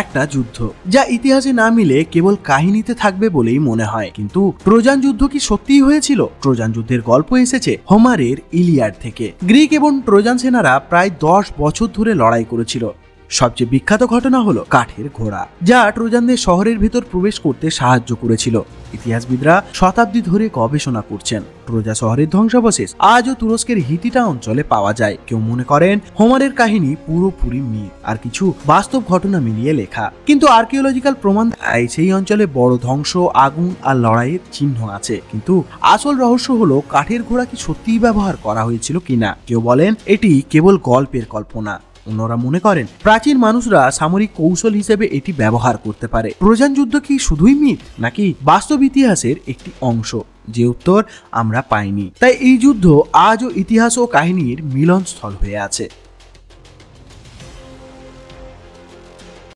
একটা যুদ্ধ যা ইতিহাসে না মিলে কেবল কাহিনীতে থাকবে বলেই মনে হয়। কিন্তু ট্রোজান যুদ্ধ কি সত্যিই হয়েছিল? ট্রোজান যুদ্ধের গল্প এসেছে হোমারের ইলিয়াড থেকে। গ্রিক এবং ট্রোজান সেনারা প্রায় 10 বছর ধরে লড়াই করেছিল। সবচেয়ে বিখ্যাত ঘটনা হলো কাঠের ঘোড়া, যা ট্রোজানদের শহরের ভিতর প্রবেশ করতে সাহায্য করেছিল। ইতিহাসবিদরা শতাব্দী ধরে গবেষণা করছেন। ট্রোজা শহরের ধ্বংসাবশেষ আজও তুরস্কের হিটিটা অঞ্চলে পাওয়া যায়। কেউ মনে করেন হোমারের কাহিনী পুরোপুরি মিথ, আর কিছু বাস্তব ঘটনা মিলিয়ে লেখা। কিন্তু আর্কিওলজিক্যাল প্রমাণ দেয় সেই অঞ্চলে বড় ধ্বংস, আগুন আর লড়াইয়ের চিহ্ন আছে। কিন্তু আসল রহস্য হলো কাঠের ঘোড়া কি সত্যিই ব্যবহার করা হয়েছিল কিনা। কেউ বলেন এটি কেবল গল্পের কল্পনা, অন্যরা মনে করেন প্রাচীন মানুষরা সামরিক কৌশল হিসেবে এটি ব্যবহার করতে পারে। ট্রোজান যুদ্ধ কি শুধুই মিথ নাকি বাস্তব ইতিহাসের একটি অংশ? যে উত্তর আমরা পাইনি। তাই এই যুদ্ধ আজও ইতিহাস ও কাহিনীর মিলনস্থল হয়ে আছে।